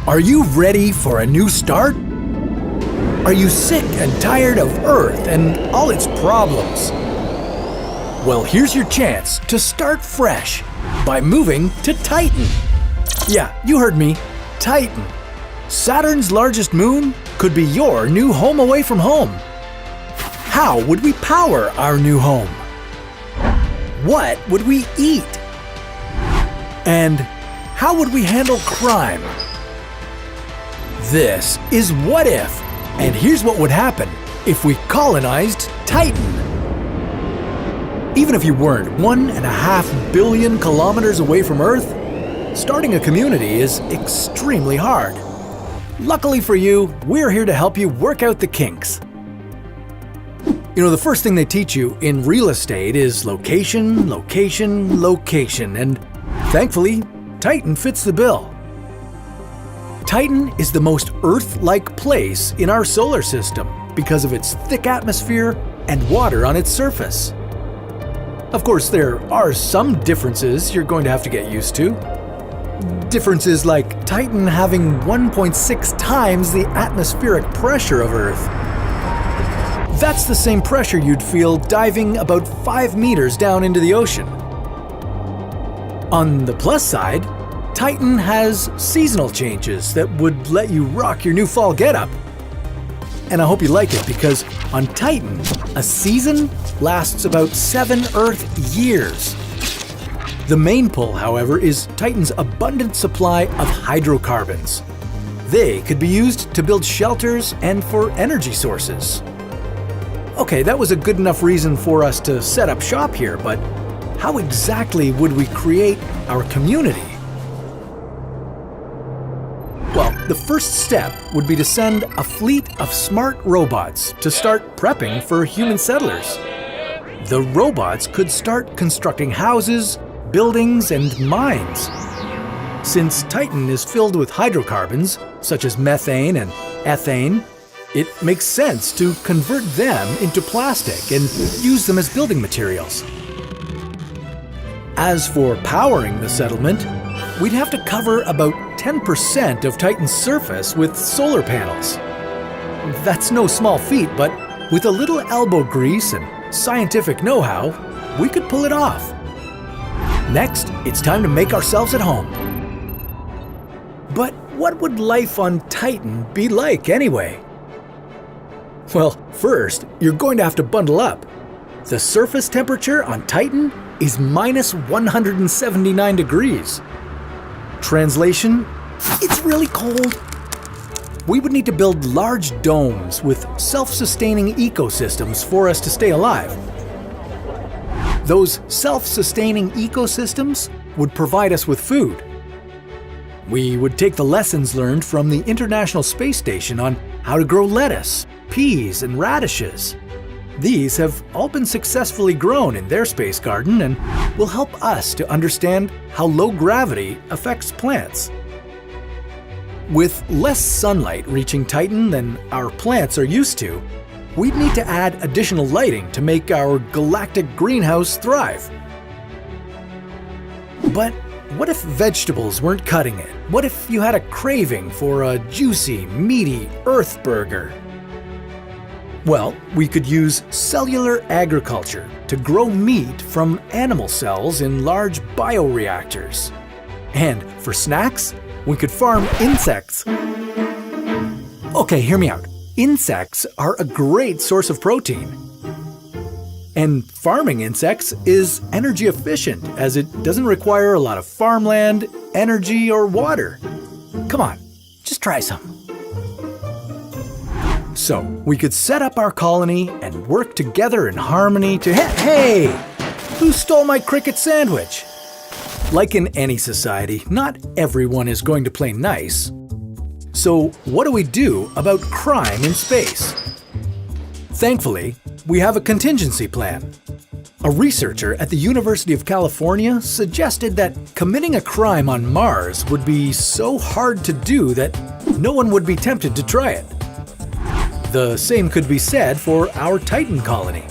Are you ready for a new start? Are you sick and tired of Earth and all its problems? Well, here's your chance to start fresh by moving to Titan. Yeah, you heard me, Titan. Saturn's largest moon could be your new home away from home. How would we power our new home? What would we eat? And how would we handle crime? This is What If, and here's what would happen if we colonized Titan. Even if you weren't 1.5 billion kilometers away from Earth, starting a community is extremely hard. Luckily for you, we're here to help you work out the kinks. You know, the first thing they teach you in real estate is location, location, location, and thankfully, Titan fits the bill. Titan is the most Earth-like place in our solar system because of its thick atmosphere and water on its surface. Of course, there are some differences you're going to have to get used to. Differences like Titan having 1.6 times the atmospheric pressure of Earth. That's the same pressure you'd feel diving about 5 meters down into the ocean. On the plus side, Titan has seasonal changes that would let you rock your new fall getup. And I hope you like it because on Titan, a season lasts about 7 Earth years. The main pull, however, is Titan's abundant supply of hydrocarbons. They could be used to build shelters and for energy sources. Okay, that was a good enough reason for us to set up shop here, but how exactly would we create our community? Well, the first step would be to send a fleet of smart robots to start prepping for human settlers. The robots could start constructing houses, buildings, and mines. Since Titan is filled with hydrocarbons, such as methane and ethane, it makes sense to convert them into plastic and use them as building materials. As for powering the settlement, we'd have to cover about 10% of Titan's surface with solar panels. That's no small feat, but with a little elbow grease and scientific know-how, we could pull it off. Next, it's time to make ourselves at home. But what would life on Titan be like anyway? Well, first, you're going to have to bundle up. The surface temperature on Titan is minus 179 degrees. Translation, it's really cold. We would need to build large domes with self-sustaining ecosystems for us to stay alive. Those self-sustaining ecosystems would provide us with food. We would take the lessons learned from the International Space Station on how to grow lettuce, peas, and radishes. These have all been successfully grown in their space garden and will help us to understand how low gravity affects plants. With less sunlight reaching Titan than our plants are used to, we'd need to add additional lighting to make our galactic greenhouse thrive. But what if vegetables weren't cutting it? What if you had a craving for a juicy, meaty Earth burger? Well, we could use cellular agriculture to grow meat from animal cells in large bioreactors. And for snacks, we could farm insects. Okay, hear me out. Insects are a great source of protein. And farming insects is energy efficient as it doesn't require a lot of farmland, energy, or water. Come on, just try some. So, we could set up our colony and work together in harmony to— Hey! Who stole my cricket sandwich? Like in any society, not everyone is going to play nice. So, what do we do about crime in space? Thankfully, we have a contingency plan. A researcher at the University of California suggested that committing a crime on Mars would be so hard to do that no one would be tempted to try it. The same could be said for our Titan colony.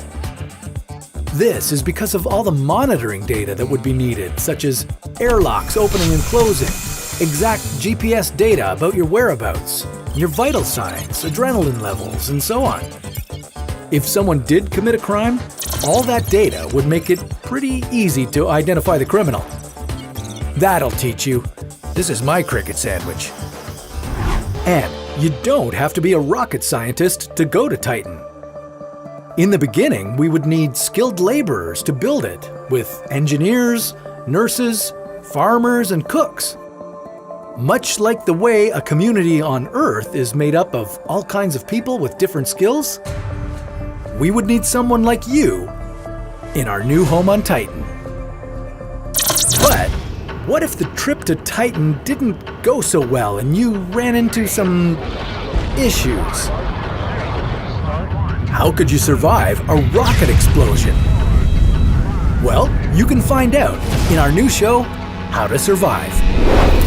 This is because of all the monitoring data that would be needed, such as airlocks opening and closing, exact GPS data about your whereabouts, your vital signs, adrenaline levels, and so on. If someone did commit a crime, all that data would make it pretty easy to identify the criminal. That'll teach you. This is my cricket sandwich. And you don't have to be a rocket scientist to go to Titan. In the beginning, we would need skilled laborers to build it, with engineers, nurses, farmers, and cooks. Much like the way a community on Earth is made up of all kinds of people with different skills, we would need someone like you in our new home on Titan. But what if the trip to Titan didn't go so well and you ran into some issues? How could you survive a rocket explosion? Well, you can find out in our new show, How to Survive.